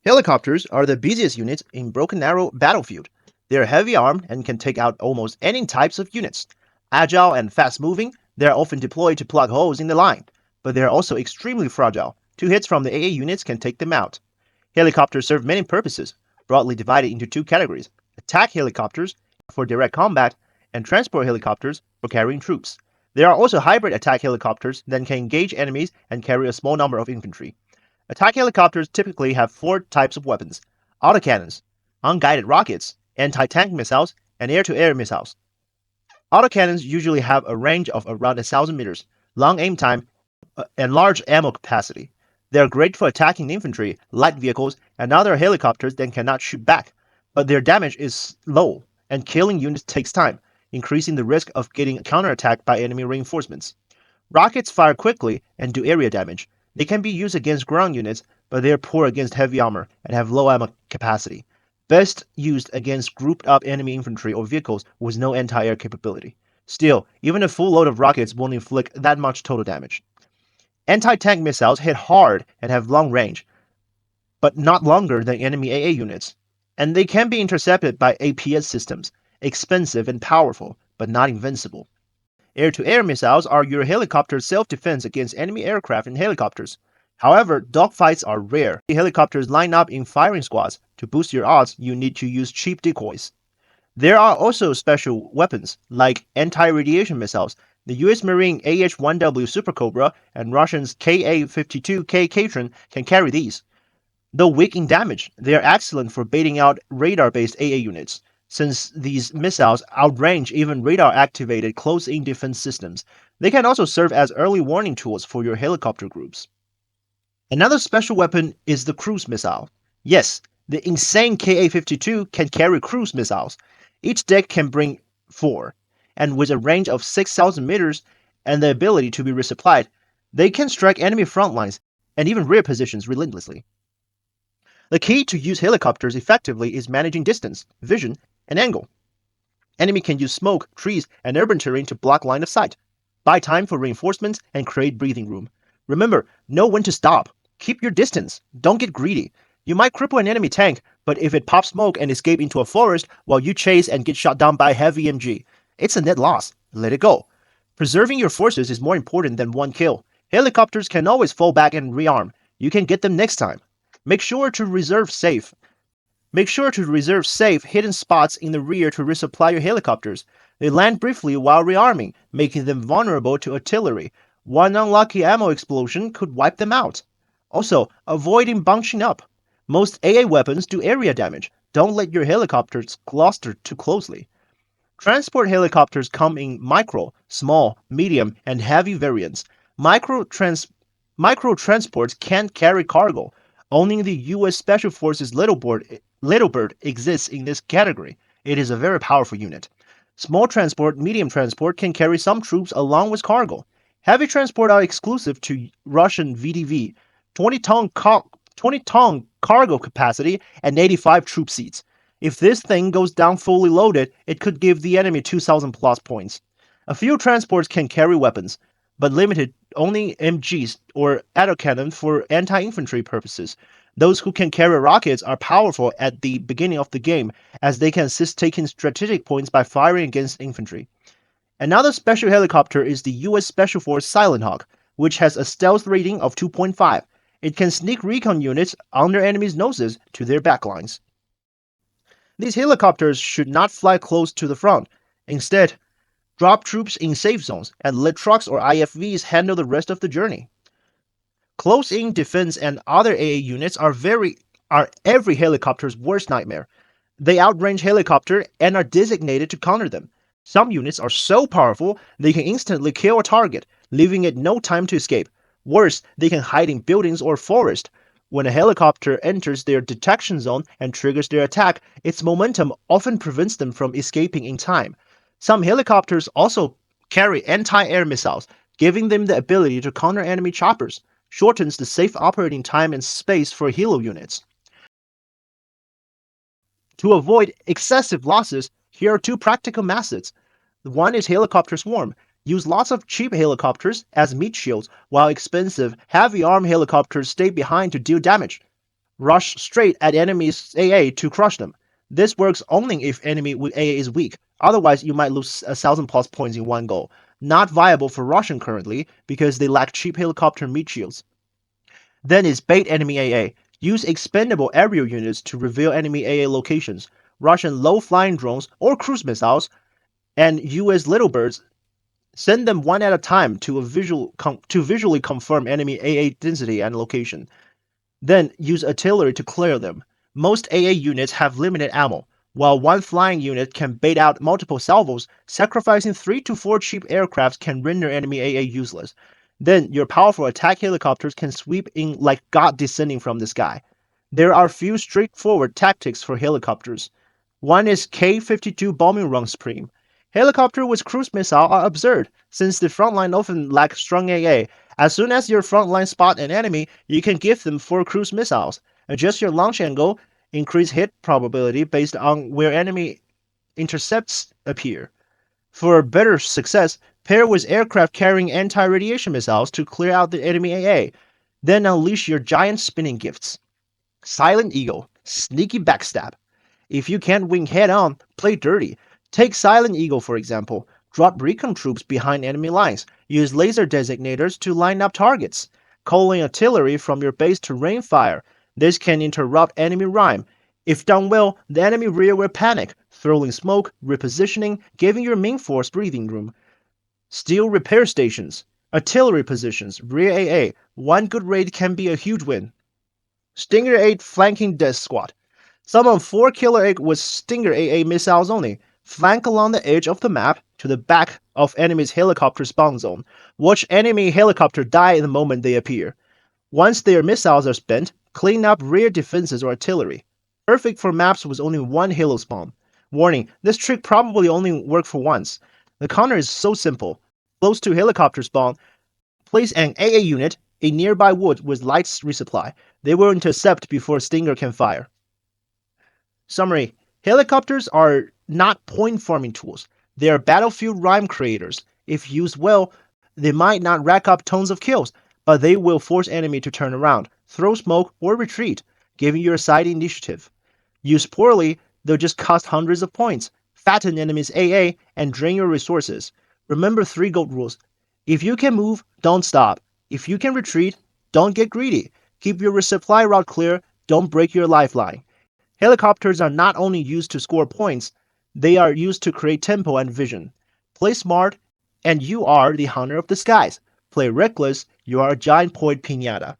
Helicopters are the busiest units in Broken Arrow battlefield. They are heavy armed and can take out almost any types of units. Agile and fast moving, they are often deployed to plug holes in the line, but they are also extremely fragile. Two hits from the AA units can take them out. Helicopters serve many purposes, broadly divided into two categories: attack helicopters for direct combat, and transport helicopters for carrying troops. There are also hybrid attack helicopters that can engage enemies and carry a small number of infantry. Attack helicopters typically have four types of weapons: autocannons, unguided rockets, anti-tank missiles, and air-to-air missiles. Autocannons usually have a range of around 1,000 meters, long aim time, and large ammo capacity. They are great for attacking infantry, light vehicles, and other helicopters that cannot shoot back, but their damage is low, and killing units takes time, increasing the risk of getting counterattacked by enemy reinforcements. Rockets fire quickly and do area damage. They can be used against ground units, but they are poor against heavy armor and have low ammo capacity. Best used against grouped up enemy infantry or vehicles with no anti-air capability. Still, even a full load of rockets won't inflict that much total damage. Anti-tank missiles hit hard and have long range, but not longer than enemy AA units. And they can be intercepted by APS systems, expensive and powerful, but not invincible. Air-to-air missiles are your helicopter's self-defense against enemy aircraft and helicopters. However, dogfights are rare. Helicopters line up in firing squads. To boost your odds, you need to use cheap decoys. There are also special weapons, like anti-radiation missiles. The US Marine AH-1W Super Cobra and Russian's Ka-52K Katrin can carry these. Though weak in damage, they are excellent for baiting out radar-based AA units, since these missiles outrange even radar-activated close-in defense systems. They can also serve as early warning tools for your helicopter groups. Another special weapon is the cruise missile. Yes, the insane Ka-52 can carry cruise missiles. Each deck can bring 4, and with a range of 6,000 meters and the ability to be resupplied, they can strike enemy front lines and even rear positions relentlessly. The key to use helicopters effectively is managing distance, vision, and angle. Enemy can use smoke, trees, and urban terrain to block line of sight, buy time for reinforcements, and create breathing room. Remember, know when to stop. Keep your distance. Don't get greedy. You might cripple an enemy tank, but if it pops smoke and escape into a forest while you chase and get shot down by a heavy MG, it's a net loss. Let it go. Preserving your forces is more important than one kill. Helicopters can always fall back and rearm. You can get them next time. Make sure to reserve safe hidden spots in the rear to resupply your helicopters. They land briefly while rearming, making them vulnerable to artillery. One unlucky ammo explosion could wipe them out. Also, avoiding bunching up. Most AA weapons do area damage. Don't let your helicopters cluster too closely. Transport helicopters come in micro, small, medium, and heavy variants. Micro transports can't carry cargo. Only the US Special Forces Little Bird exists in this category. It is a very powerful unit. Small transport, medium transport can carry some troops along with cargo. Heavy transport are exclusive to Russian VDV, 20-ton cargo capacity and 85 troop seats. If this thing goes down fully loaded, it could give the enemy 2,000 plus points. A few transports can carry weapons, but limited only MGs or autocannon for anti-infantry purposes. Those who can carry rockets are powerful at the beginning of the game, as they can assist taking strategic points by firing against infantry. Another special helicopter is the US Special Force Silent Hawk, which has a stealth rating of 2.5. It can sneak recon units under enemies' noses to their backlines. These helicopters should not fly close to the front. Instead, drop troops in safe zones and let trucks or IFVs handle the rest of the journey. Close-in defense and other AA units are every helicopter's worst nightmare. They outrange helicopter and are designated to counter them. Some units are so powerful they can instantly kill a target, leaving it no time to escape. Worse, they can hide in buildings or forest. When a helicopter enters their detection zone and triggers their attack, its momentum often prevents them from escaping in time. Some helicopters also carry anti-air missiles, giving them the ability to counter enemy choppers, shortens the safe operating time and space for Helo units. To avoid excessive losses, here are two practical methods. One is helicopter swarm. Use lots of cheap helicopters as meat shields, while expensive, heavy-armed helicopters stay behind to deal damage. Rush straight at enemy's AA to crush them. This works only if enemy AA is weak. Otherwise, you might lose 1,000+ points in one go. Not viable for Russian currently because they lack cheap helicopter meat shields. Then is bait enemy AA. Use expendable aerial units to reveal enemy AA locations. Russian low-flying drones or cruise missiles and US little birds. Send them one at a time to visually confirm enemy AA density and location. Then use artillery to clear them. Most AA units have limited ammo, while one flying unit can bait out multiple salvos. Sacrificing 3 to 4 cheap aircrafts can render enemy AA useless. Then your powerful attack helicopters can sweep in like God descending from the sky. There are few straightforward tactics for helicopters. One is K-52 bombing run supreme. Helicopter with cruise missile are absurd, since the front line often lack strong AA. As soon as your front line spot an enemy, you can give them 4 cruise missiles. Adjust your launch angle, increase hit probability based on where enemy intercepts appear. For better success, pair with aircraft carrying anti-radiation missiles to clear out the enemy AA. Then unleash your giant spinning gifts. Silent Eagle, sneaky backstab. If you can't win head-on, play dirty. Take Silent Eagle for example. Drop recon troops behind enemy lines. Use laser designators to line up targets. Call in artillery from your base to rain fire. This can interrupt enemy rhyme. If done well, the enemy rear will panic, throwing smoke, repositioning, giving your main force breathing room. Steal repair stations. Artillery positions, rear AA. One good raid can be a huge win. Stinger 8 flanking death squad. Summon 4 Killer 8 with Stinger AA missiles only. Flank along the edge of the map to the back of enemy's helicopter spawn zone. Watch enemy helicopter die the moment they appear. Once their missiles are spent, clean up rear defenses or artillery. Perfect for maps with only one Helo spawn. Warning, this trick probably only worked for once. The counter is so simple. Close to helicopter spawn, place an AA unit in nearby wood with light resupply. They will intercept before Stinger can fire. Summary: helicopters are not point farming tools. They are battlefield rhyme creators. If used well, they might not rack up tons of kills, but they will force enemy to turn around, throw smoke, or retreat, giving your side initiative. Used poorly, they'll just cost hundreds of points, fatten enemies' AA, and drain your resources. Remember 3 GOAT rules. If you can move, don't stop. If you can retreat, don't get greedy. Keep your resupply route clear, don't break your lifeline. Helicopters are not only used to score points, they are used to create tempo and vision. Play smart, and you are the hunter of the skies. Play reckless, you are a giant point piñata.